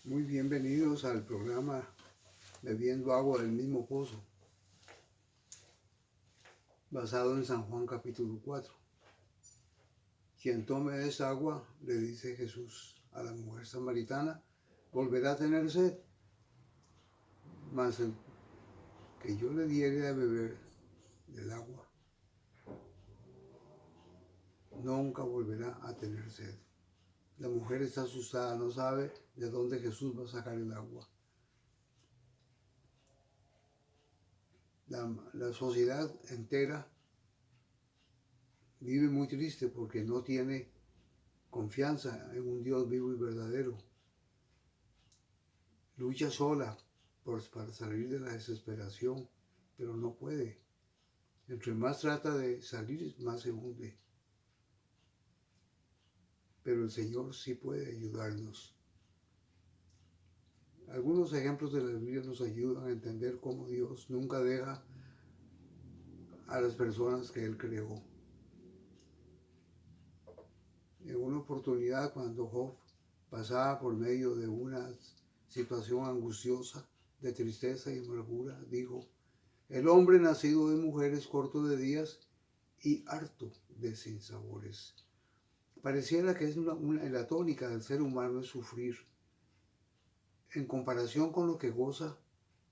Muy bienvenidos al programa Bebiendo Agua del Mismo Pozo, basado en San Juan capítulo 4. Quien tome esa agua, le dice Jesús a la mujer samaritana, volverá a tener sed, mas el que yo le diere a beber del agua, nunca volverá a tener sed. La mujer está asustada, no sabe de dónde Jesús va a sacar el agua. La sociedad entera vive muy triste porque no tiene confianza en un Dios vivo y verdadero. Lucha sola para salir de la desesperación, pero no puede. Entre más trata de salir, más se hunde. Pero el Señor sí puede ayudarnos. Algunos ejemplos de la Biblia nos ayudan a entender cómo Dios nunca deja a las personas que Él creó. En una oportunidad, cuando Job pasaba por medio de una situación angustiosa, de tristeza y amargura, dijo: el hombre nacido de mujer es corto de días y harto de sinsabores. Pareciera que es la tónica del ser humano es sufrir. En comparación con lo que goza,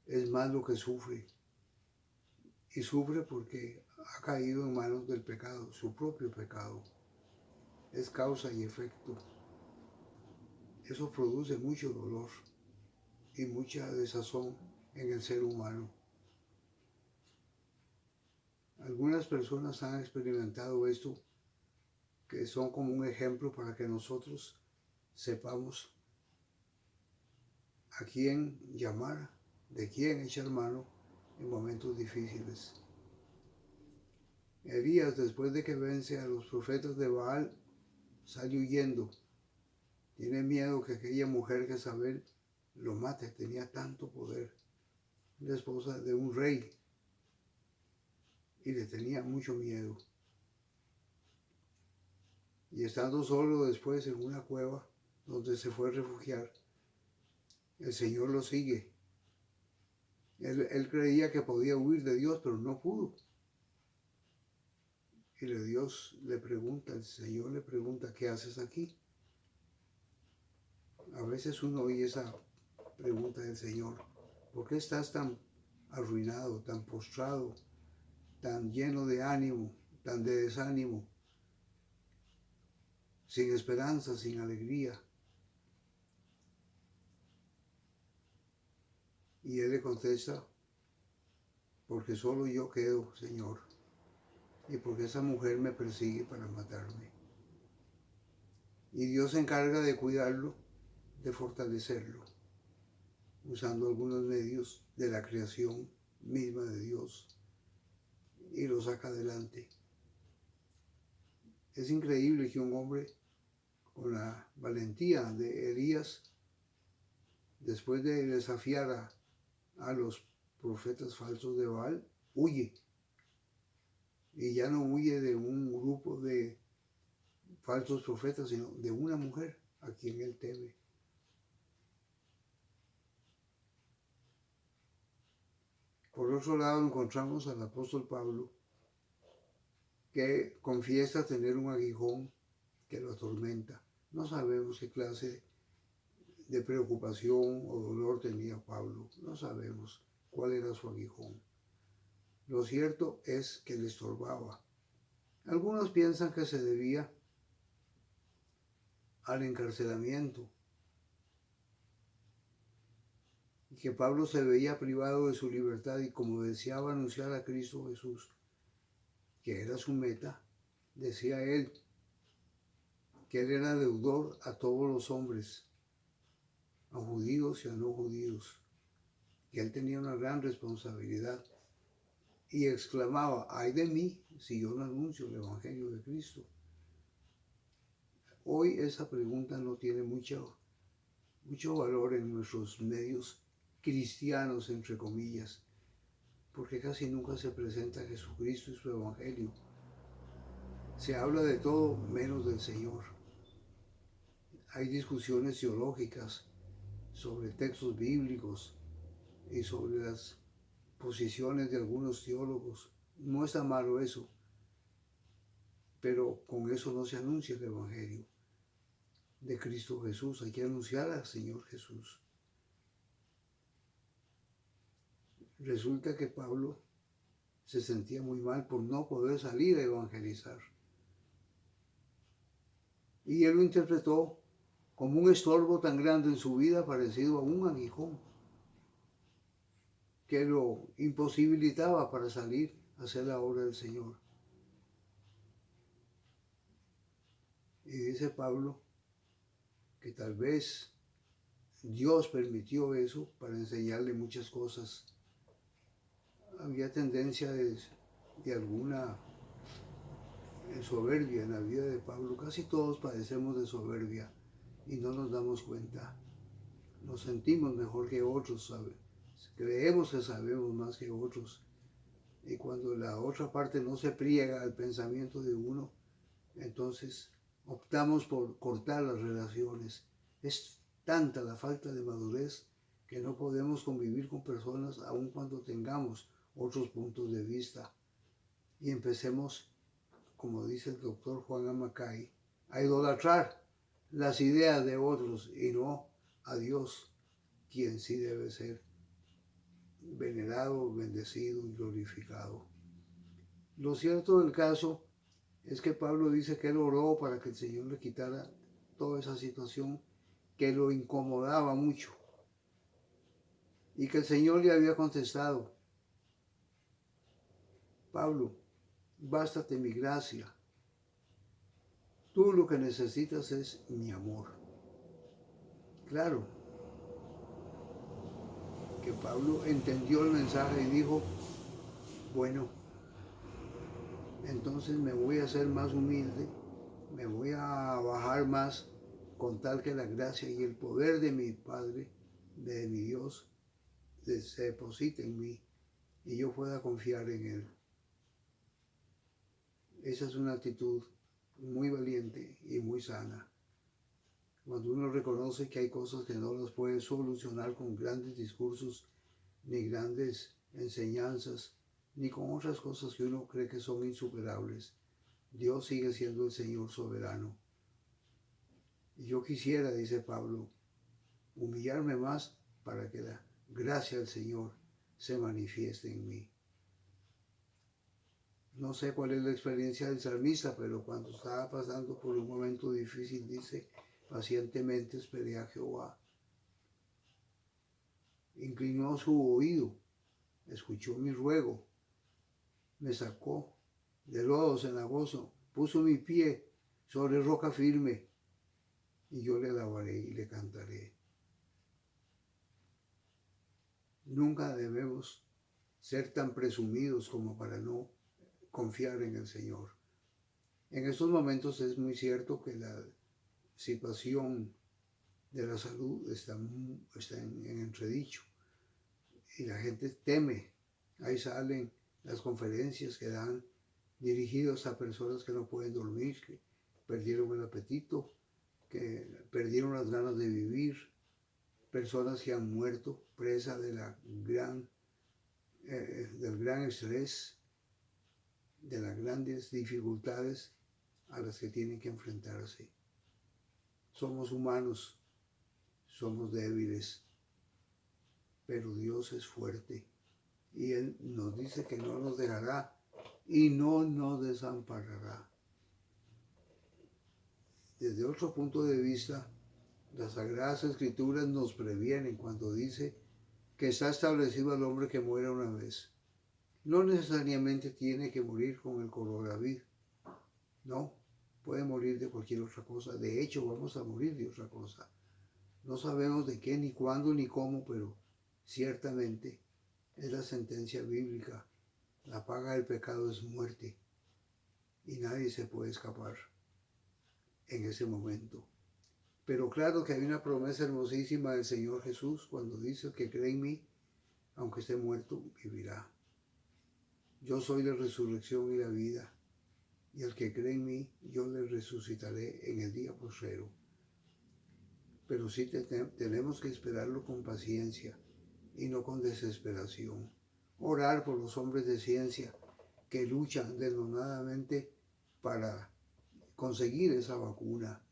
es más lo que sufre. Y sufre porque ha caído en manos del pecado, su propio pecado. Es causa y efecto. Eso produce mucho dolor y mucha desazón en el ser humano. Algunas personas han experimentado esto, que son como un ejemplo para que nosotros sepamos a quién llamar, de quién echar mano en momentos difíciles. Elías, después de que vence a los profetas de Baal, sale huyendo. Tiene miedo que aquella mujer Jezabel lo mate, tenía tanto poder. La esposa de un rey, y le tenía mucho miedo. Y estando solo después en una cueva donde se fue a refugiar, el Señor lo sigue. Él creía que podía huir de Dios, pero no pudo. Y Dios le pregunta, el Señor le pregunta: ¿qué haces aquí? A veces uno oye esa pregunta del Señor: ¿por qué estás tan arruinado, tan postrado, tan lleno de ánimo, tan de desánimo, sin esperanza, sin alegría? Y Él le contesta: porque solo yo quedo, Señor, y porque esa mujer me persigue para matarme. Y Dios se encarga de cuidarlo, de fortalecerlo, usando algunos medios de la creación misma de Dios, y lo saca adelante. Es increíble que un hombre con la valentía de Elías, después de desafiar a los profetas falsos de Baal, huye. Y ya no huye de un grupo de falsos profetas, sino de una mujer a quien él teme. Por otro lado, encontramos al apóstol Pablo, que confiesa tener un aguijón que lo atormenta. No sabemos qué clase de preocupación o dolor tenía Pablo. No sabemos cuál era su aguijón. Lo cierto es que le estorbaba. Algunos piensan que se debía al encarcelamiento y que Pablo se veía privado de su libertad, y como deseaba anunciar a Cristo Jesús, que era su meta, decía él que él era deudor a todos los hombres, a judíos y a no judíos, que él tenía una gran responsabilidad, y exclamaba: ay de mí si yo no anuncio el Evangelio de Cristo. Hoy esa pregunta no tiene mucho valor en nuestros medios cristianos, entre comillas, porque casi nunca se presenta Jesucristo y su Evangelio. Se habla de todo menos del Señor. Hay discusiones teológicas sobre textos bíblicos y sobre las posiciones de algunos teólogos. No está malo eso, pero con eso no se anuncia el Evangelio de Cristo Jesús. Hay que anunciar al Señor Jesús. Resulta que Pablo se sentía muy mal por no poder salir a evangelizar. Y él lo interpretó como un estorbo tan grande en su vida, parecido a un aguijón, que lo imposibilitaba para salir a hacer la obra del Señor. Y dice Pablo que tal vez Dios permitió eso para enseñarle muchas cosas. Había tendencia de alguna soberbia en la vida de Pablo. Casi todos padecemos de soberbia y no nos damos cuenta. Nos sentimos mejor que otros, creemos que sabemos más que otros. Y cuando la otra parte no se pliega al pensamiento de uno, entonces optamos por cortar las relaciones. Es tanta la falta de madurez que no podemos convivir con personas aun cuando tengamos otros puntos de vista. Y empecemos, como dice el doctor Juan Amacay, a idolatrar las ideas de otros y no a Dios, quien sí debe ser venerado, bendecido y glorificado. Lo cierto del caso es que Pablo dice que él oró para que el Señor le quitara toda esa situación que lo incomodaba mucho y que el Señor le había contestado: Pablo, bástate mi gracia. Tú lo que necesitas es mi amor. Claro que Pablo entendió el mensaje y dijo: bueno, entonces me voy a hacer más humilde, me voy a bajar más con tal que la gracia y el poder de mi Padre, de mi Dios, se deposite en mí y yo pueda confiar en Él. Esa es una actitud muy valiente y muy sana. Cuando uno reconoce que hay cosas que no las puede solucionar con grandes discursos, ni grandes enseñanzas, ni con otras cosas que uno cree que son insuperables. Dios sigue siendo el Señor soberano. Y yo quisiera, dice Pablo, humillarme más para que la gracia del Señor se manifieste en mí. No sé cuál es la experiencia del salmista, pero cuando estaba pasando por un momento difícil, dice: pacientemente esperé a Jehová. Inclinó su oído, escuchó mi ruego, me sacó de lodo cenagoso, puso mi pie sobre roca firme, y yo le alabaré y le cantaré. Nunca debemos ser tan presumidos como para no confiar en el Señor. En estos momentos es muy cierto que la situación de la salud está en entredicho y la gente teme. Ahí salen las conferencias que dan dirigidos a personas que no pueden dormir, que perdieron el apetito, que perdieron las ganas de vivir, personas que han muerto presa de del gran estrés, de las grandes dificultades a las que tienen que enfrentarse. Somos humanos, somos débiles, pero Dios es fuerte y Él nos dice que no nos dejará y no nos desamparará. Desde otro punto de vista, las Sagradas Escrituras nos previenen cuando dice que está establecido al hombre que muera una vez. No necesariamente tiene que morir con el coronavirus, no, puede morir de cualquier otra cosa. De hecho, vamos a morir de otra cosa. No sabemos de qué, ni cuándo, ni cómo, pero ciertamente es la sentencia bíblica. La paga del pecado es muerte y nadie se puede escapar en ese momento. Pero claro que hay una promesa hermosísima del Señor Jesús cuando dice: el que cree en mí, aunque esté muerto, vivirá. Yo soy la resurrección y la vida, y el que cree en mí, yo le resucitaré en el día postrero. pero sí tenemos que esperarlo con paciencia y no con desesperación. Orar por los hombres de ciencia que luchan denodadamente para conseguir esa vacuna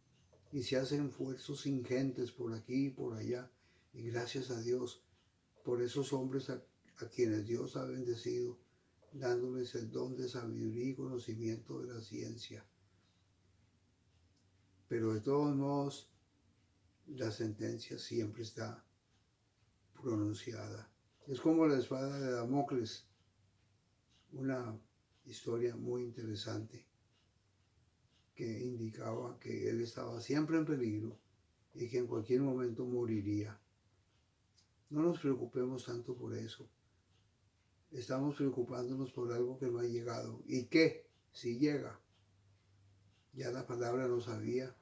y se hacen esfuerzos ingentes por aquí y por allá. Y gracias a Dios por esos hombres a quienes Dios ha bendecido, dándoles el don de sabiduría y conocimiento de la ciencia. Pero de todos modos, la sentencia siempre está pronunciada. Es como la espada de Damocles, una historia muy interesante que indicaba que él estaba siempre en peligro y que en cualquier momento moriría. No nos preocupemos tanto por eso. Estamos preocupándonos por algo que no ha llegado. ¿Y qué? Si llega. Ya la palabra nos había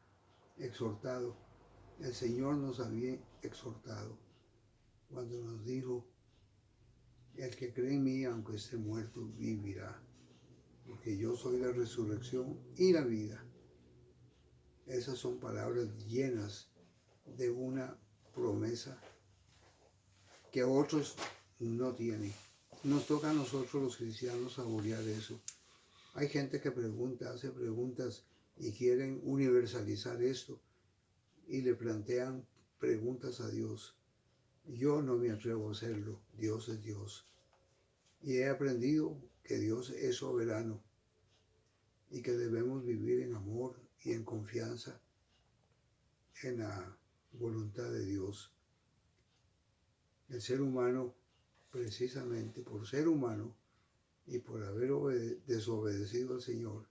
exhortado. El Señor nos había exhortado cuando nos dijo, el que cree en mí, aunque esté muerto, vivirá. Porque yo soy la resurrección y la vida. Esas son palabras llenas de una promesa que otros no tienen. Nos toca a nosotros los cristianos saborear eso. Hay gente que pregunta, hace preguntas y quieren universalizar esto y le plantean preguntas a Dios. Yo no me atrevo a hacerlo. Dios es Dios. Y he aprendido que Dios es soberano y que debemos vivir en amor y en confianza en la voluntad de Dios. El ser humano, precisamente por ser humano y por haber desobedecido al Señor,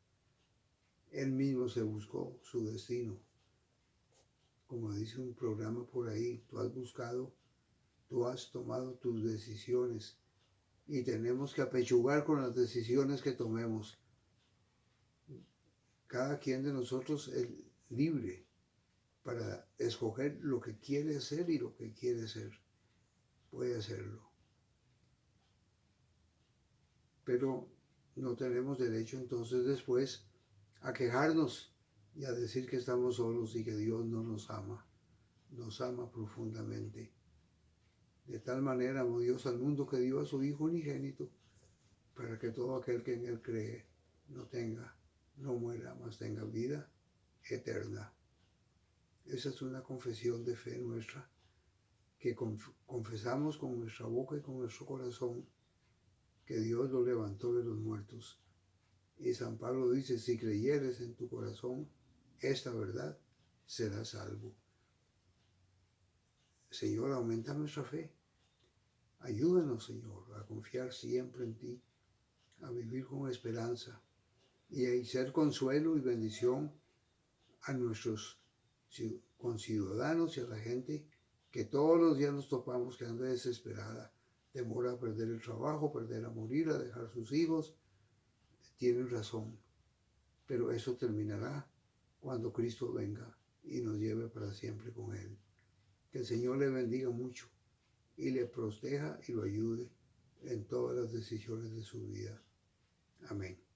él mismo se buscó su destino. Como dice un programa por ahí, tú has buscado, tú has tomado tus decisiones y tenemos que apechugar con las decisiones que tomemos. Cada quien de nosotros es libre para escoger lo que quiere hacer y lo que quiere ser. Puede hacerlo. Pero no tenemos derecho entonces después a quejarnos y a decir que estamos solos y que Dios no nos ama profundamente. De tal manera amó Dios al mundo que dio a su Hijo unigénito para que todo aquel que en Él cree no muera, mas tenga vida eterna. Esa es una confesión de fe nuestra que confesamos con nuestra boca y con nuestro corazón que Dios lo levantó de los muertos. Y San Pablo dice, si creyeres en tu corazón esta verdad, serás salvo. Señor, aumenta nuestra fe. Ayúdanos, Señor, a confiar siempre en ti, a vivir con esperanza y a ser consuelo y bendición a nuestros conciudadanos y a la gente que todos los días nos topamos que anda desesperada, temor a perder el trabajo, perder a morir, a dejar sus hijos. Tienen razón, pero eso terminará cuando Cristo venga y nos lleve para siempre con Él. Que el Señor le bendiga mucho y le proteja y lo ayude en todas las decisiones de su vida. Amén.